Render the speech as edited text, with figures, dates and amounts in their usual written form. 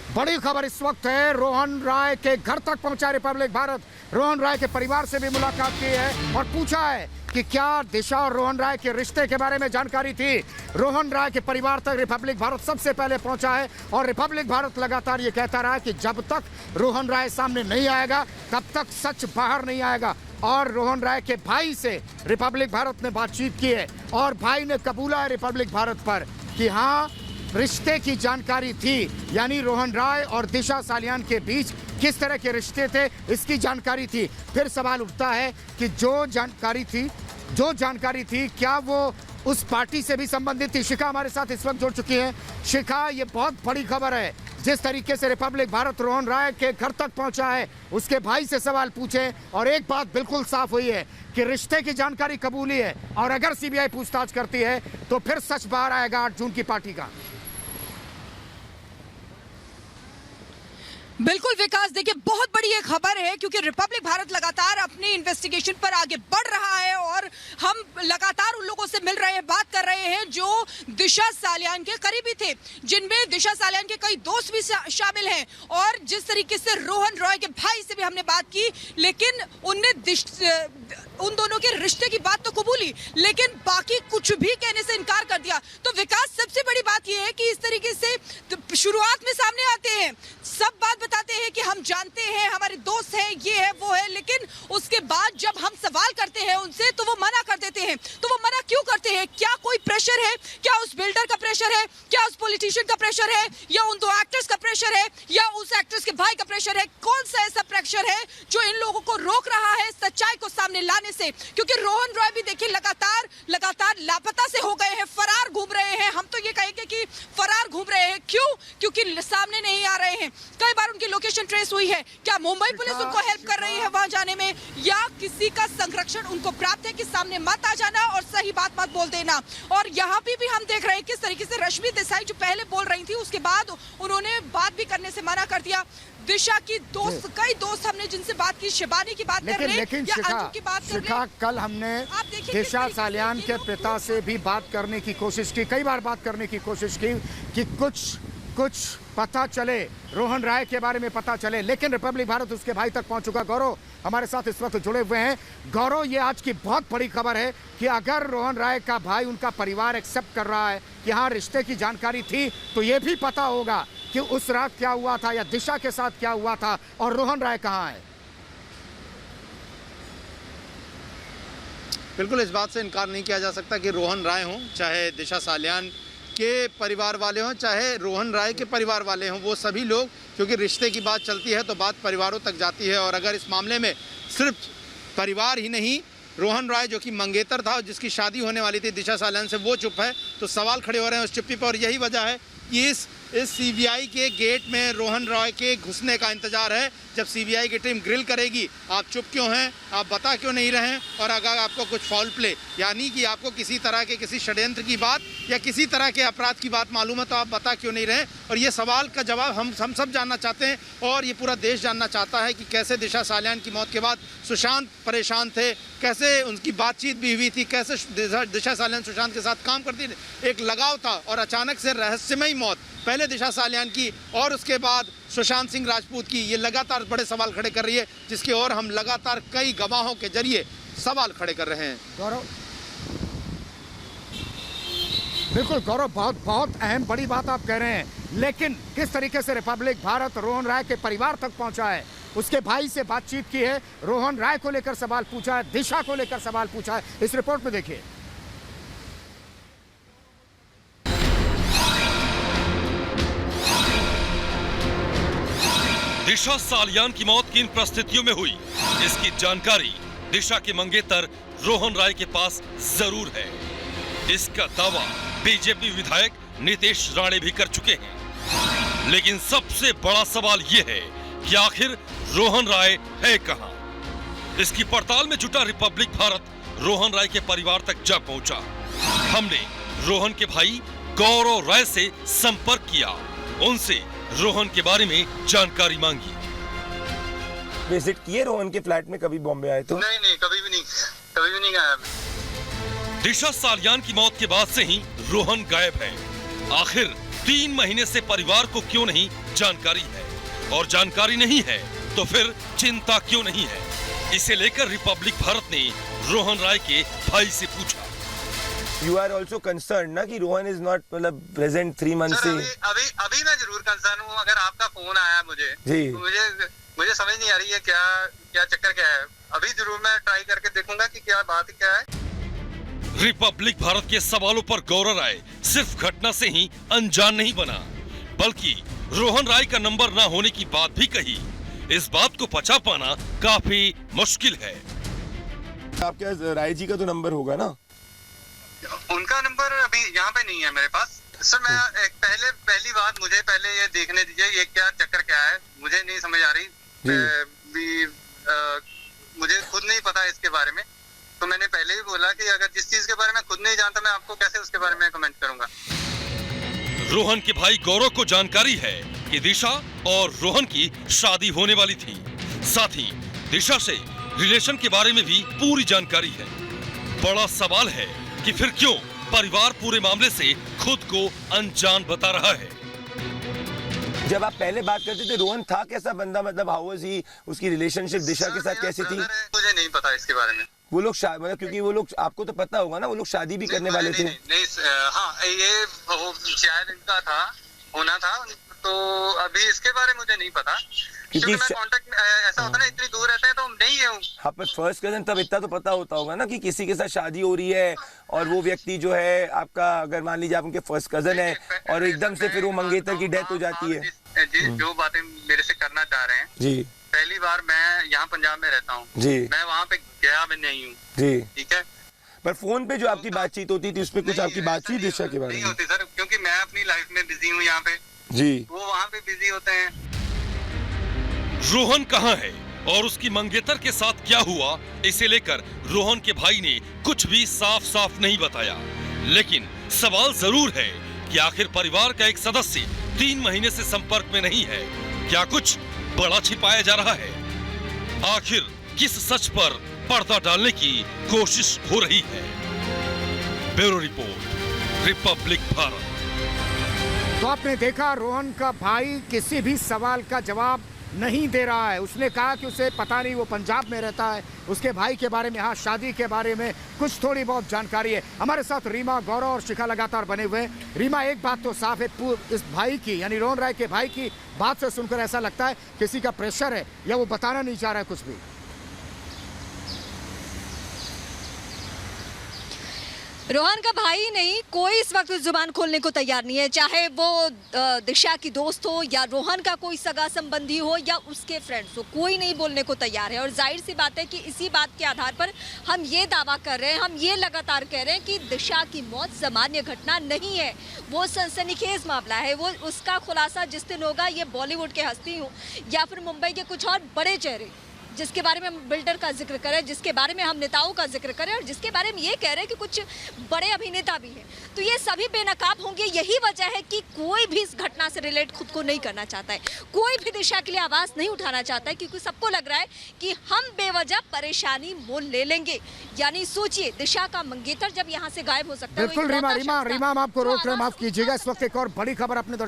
बड़ी खबर इस वक्त है, रोहन राय के घर तक पहुंचा रिपब्लिक भारत। रोहन राय के परिवार से भी मुलाकात की है और पूछा है कि क्या दिशा और रोहन राय के रिश्ते के बारे में जानकारी थी। रोहन राय के परिवार तक रिपब्लिक भारत सबसे पहले पहुंचा है और रिपब्लिक भारत लगातार ये कहता रहा है कि जब तक रोहन राय सामने नहीं आएगा तब तक सच बाहर नहीं आएगा। और रोहन राय के भाई से रिपब्लिक भारत ने बातचीत की है और भाई ने कबूला है रिपब्लिक भारत पर कि हाँ, रिश्ते की जानकारी थी, यानी रोहन राय और दिशा सालियान के बीच किस तरह के रिश्ते थे इसकी जानकारी थी। फिर सवाल उठता है कि जो जानकारी थी क्या वो उस पार्टी से भी संबंधित थी। शिखा हमारे साथ इस वक्त जुड़ चुकी है। शिखा, ये बहुत बड़ी खबर है, जिस तरीके से रिपब्लिक भारत रोहन राय के घर तक पहुंचा है, उसके भाई से सवाल पूछे और एक बात बिल्कुल साफ हुई है कि रिश्ते की जानकारी कबूली है और अगर सीबीआई पूछताछ करती है तो फिर सच बाहर आएगा 8 जून की पार्टी का। बिल्कुल विकास, देखिए बहुत बड़ी ये खबर है क्योंकि रिपब्लिक भारत लगातार अपनी इन्वेस्टिगेशन पर आगे बढ़ रहा है और हम लगातार उन लोगों से मिल रहे हैं, बात कर रहे हैं जो दिशा सालियान के करीबी थे, जिनमें दिशा सालियान के कई दोस्त भी शामिल हैं। और जिस तरीके से रोहन रॉय के भाई से भी हमने बात की, लेकिन उनने उन दोनों के रिश्ते की बात तो कबूली, लेकिन बाकी कुछ भी कहने से इनकार कर दिया। तो विकास, सबसे बड़ी बात यह है कि इस तरीके से शुरुआत में सामने आते हैं, सब बात बताते हैं कि हम जानते हैं, हमारे दोस्त हैं, ये है वो है, लेकिन उसके बाद जब हम सवाल करते हैं उनसे तो वो मना कर देते हैं। तो वो मना क्यों करते हैं? क्या कोई प्रेशर है? क्या उस बिल्डर का प्रेशर है? क्या उस पॉलिटिशियन का प्रेशर है? या उन 2 एक्टर्स का प्रेशर है? या उस एक्ट्रेस के भाई का प्रेशर है? कौन सा ऐसा प्रेशर है जो इन लोगों को रोक रहा है सच्चाई को सामने लाने से? क्योंकि रोहन रॉय भी देखिए लगातार लापता से हो गए हैं, फरार घूम रहे हैं। हम तो ये कहेंगे कि फरार घूम रहे हैं। क्यों? क्योंकि सामने नहीं आ रहे हैं। कई बार उनकी लोकेशन ट्रेस हुई है। क्या मुंबई पुलिस उनको हेल्प कर रही है वहां जाने में, या किसी का संरक्षण उनको प्राप्त है कि सामने मत आ जाना और सही बात मत बोल देना? और यहाँ पे भी हम देख रहे हैं किस तरीके से रश्मि देसाई जो पहले बोल रही थी, उसके बाद उन्होंने बात भी करने से मना कर दिया। दिशा की दोस्त, कई दोस्त हमने जिनसे बात की, शिबानी की बात कर रहे हैं या अंजू की बात कर रहे हैं। कल हमने दिशा सालियान के पिता से भी बात करने की कोशिश की, कई बार बात करने की कोशिश की कि कुछ पता चले, रोहन राय के बारे में पता चले, लेकिन रिपब्लिक भारत उसके भाई तक पहुंच चुका। गौरव हमारे साथ इस वक्त जुड़े हुए हैं। गौरव, ये आज की बहुत बड़ी खबर है कि अगर रोहन राय का भाई, उनका परिवार एक्सेप्ट कर रहा है कि हाँ रिश्ते की जानकारी थी, तो ये भी पता होगा कि उस रात क्या हुआ था या दिशा के साथ क्या हुआ था और रोहन राय कहाँ है। बिल्कुल, इस बात से इनकार नहीं किया जा सकता कि रोहन राय हों, चाहे दिशा सालियान के परिवार वाले हों, चाहे रोहन राय के परिवार वाले हों, वो सभी लोग, क्योंकि रिश्ते की बात चलती है तो बात परिवारों तक जाती है। और अगर इस मामले में सिर्फ परिवार ही नहीं, रोहन राय जो कि मंगेतर था और जिसकी शादी होने वाली थी दिशा सालियान से, वो चुप है, तो सवाल खड़े हो रहे हैं उस चुप्पी पर। और यही वजह है कि इस सीबीआई के गेट में रोहन रॉय के घुसने का इंतजार है। जब सीबीआई की टीम ग्रिल करेगी, आप चुप क्यों हैं, आप बता क्यों नहीं रहे हैं, और अगर आपको कुछ फाउल प्ले, यानी कि आपको किसी तरह के किसी षड्यंत्र की बात या किसी तरह के अपराध की बात मालूम है, तो आप बता क्यों नहीं रहे। और ये सवाल का जवाब हम सब जानना चाहते हैं और ये पूरा देश जानना चाहता है कि कैसे दिशा सालियान की मौत के बाद सुशांत परेशान थे, कैसे उनकी बातचीत भी हुई थी, कैसे दिशा सालियान सुशांत के साथ काम करती थी, एक लगाव था, और अचानक से रहस्यमयी मौत पहले दिशा सालियान की और उसके बाद सुशांत सिंह राजपूत की, ये लगातार बड़े सवाल खड़े कर रही है, जिसकी ओर हम लगातार कई गवाहों के जरिए सवाल खड़े कर रहे हैं। गौरव, बिल्कुल गौरव, बहुत अहम बड़ी बात आप कह रहे हैं, लेकिन किस तरीके से रिपब्लिक भारत रोहन राय के परिवार तक पहुंचा है, उसके भाई से बातचीत की है, रोहन राय को लेकर सवाल पूछा है, दिशा को लेकर सवाल पूछा है, इस रिपोर्ट में देखिए। दिशा सालियान की मौत किन परिस्थितियों में हुई, इसकी जानकारी दिशा के मंगेतर रोहन राय के पास जरूर है। इसका दावा बीजेपी विधायक नितेश राणे भी कर चुके हैं। लेकिन सबसे बड़ा सवाल यह है कि आखिर रोहन राय है कहां? इसकी पड़ताल में जुटा रिपब्लिक भारत रोहन राय के परिवार तक जा पहुंचा। हमने रोहन के भाई गौरव राय से संपर्क किया, उनसे रोहन के बारे में जानकारी मांगी। विजिट किए रोहन के फ्लैट में कभी बॉम्बे आए तो? नहीं, कभी भी नहीं आया। दिशा सालियान की मौत के बाद से ही रोहन गायब है। आखिर 3 महीने से परिवार को क्यों नहीं जानकारी है, और जानकारी नहीं है तो फिर चिंता क्यों नहीं है? इसे लेकर रिपब्लिक भारत ने रोहन राय के भाई से पूछा। यू आर ऑल्सो कंसर्न ना कि रोहन इज नॉट मतलब प्रेजेंट 3 मंथ से? अभी मैं जरूर कंसर्न हूँ। अगर आपका फोन आया मुझे जी, तो मुझे समझ नहीं आ रही है क्या चक्कर क्या है। अभी जरूर मैं ट्राई करके देखूंगा कि क्या बात क्या है। रिपब्लिक भारत के सवालों पर गौरव राय सिर्फ घटना से ही अनजान नहीं बना, बल्कि रोहन राय का नंबर ना होने की बात भी कही। इस बात को पचा पाना काफी मुश्किल है। आपके राय जी का तो नंबर होगा ना? उनका नंबर अभी यहाँ पे नहीं है मेरे पास। सर मैं पहली बात मुझे पहले ये देखने दीजिए, ये क्या चक्कर क्या है, मुझे नहीं समझ आ रही। मुझे खुद नहीं पता इसके बारे में। तो मैंने पहले भी बोला कि अगर जिस चीज के बारे में खुद नहीं जानता मैं आपको कैसे उसके बारे में कमेंट करूंगा। रोहन के भाई गौरव को जानकारी है कि दिशा और रोहन की शादी होने वाली थी। साथ ही दिशा से रिलेशन के बारे में भी पूरी जानकारी है। बड़ा सवाल है कि फिर क्यों परिवार पूरे मामले से खुद को अनजान बता रहा है। जब आप पहले बात करते थे रोहन था कैसा बंदा, मतलब हाउ वाज ही, उसकी रिलेशनशिप दिशा के साथ कैसी थी? मुझे नहीं पता इसके बारे में। वो लोग मतलब क्योंकि वो लोग, आपको तो पता होगा ना, वो लोग शादी भी करने वाले थे। नहीं, हाँ ये शायद इनका था, होना था। तो अभी इसके बारे में मुझे नहीं पता, क्योंकि मैं कांटेक्ट ऐसा होता है ना, इतनी दूर रहते हैं तो नहीं है। हाँ, पर फर्स्ट कजन तब इतना तो पता होता होगा ना कि किसी के साथ शादी हो रही है, और वो व्यक्ति जो है आपका, अगर मान लीजिए आप उनके फर्स्ट कजन है और एकदम से फिर वो मंगेतर की डेथ हो जाती है। जी, जो बातें मेरे से करना चाह रहे हैं जी, पहली बार मैं यहाँ पंजाब में रहता हूँ जी, मैं वहाँ पे गया भी नहीं हूँ जी, ठीक है। पर फोन पे जो आपकी बातचीत होती थी उसपे कुछ आपकी बातचीत दिशा के बारे में? नहीं होती सर, क्योंकि मैं अपनी लाइफ में बिजी हूँ यहाँ पे जी, वो वहाँ पे बिजी होते हैं। रोहन कहाँ है और उसकी मंगेतर के साथ क्या हुआ, इसे लेकर रोहन के भाई ने कुछ भी साफ साफ नहीं बताया। लेकिन सवाल जरूर है कि आखिर परिवार का एक सदस्य 3 महीने से संपर्क में नहीं है। क्या कुछ बड़ा छिपाया जा रहा है? आखिर किस सच पर पर्दा डालने की कोशिश हो रही है? Bureau report, Republic Bharat. तो आपने देखा रोहन का भाई किसी भी सवाल का जवाब नहीं दे रहा है। उसने कहा कि उसे पता नहीं, वो पंजाब में रहता है। उसके भाई के बारे में, हाँ, शादी के बारे में कुछ थोड़ी बहुत जानकारी है। हमारे साथ रीमा, गौरव और शिखा लगातार बने हुए हैं। रीमा, एक बात तो साफ है, इस भाई की यानी रोहन राय के भाई की बात से सुनकर ऐसा लगता है किसी का प्रेशर है या वो बताना नहीं चाह रहा है कुछ भी। रोहन का भाई नहीं, कोई इस वक्त जुबान खोलने को तैयार नहीं है, चाहे वो दिशा की दोस्त हो या रोहन का कोई सगा संबंधी हो या उसके फ्रेंड्स हो, कोई नहीं बोलने को तैयार है। और जाहिर सी बात है कि इसी बात के आधार पर हम ये दावा कर रहे हैं, हम ये लगातार कह रहे हैं कि दिशा की मौत सामान्य घटना नहीं है, वो सनसनीखेज मामला है। वो उसका खुलासा जिस दिन होगा, ये बॉलीवुड के हस्ती हो या फिर मुंबई के कुछ और बड़े चेहरे जिसके बारे में हम बिल्डर का जिक्र करें, जिसके बारे में हम नेताओं का जिक्र करें और जिसके बारे में ये कह रहे हैं कि कुछ बड़े अभिनेता भी हैं, तो ये सभी बेनकाब होंगे। यही वजह है कि कोई भी इस घटना से रिलेट खुद को नहीं करना चाहता है, कोई भी दिशा के लिए आवाज़ नहीं उठाना चाहता है, क्योंकि सबको लग रहा है कि हम बेवजह परेशानी मोल ले लेंगे। यानी सोचिए, दिशा का मंगेतर जब यहाँ से गायब हो सकता है। बिल्कुल रीमा, हम आपको रोक रहे हैं, माफ कीजिएगा। इस वक्त एक और बड़ी खबर अपने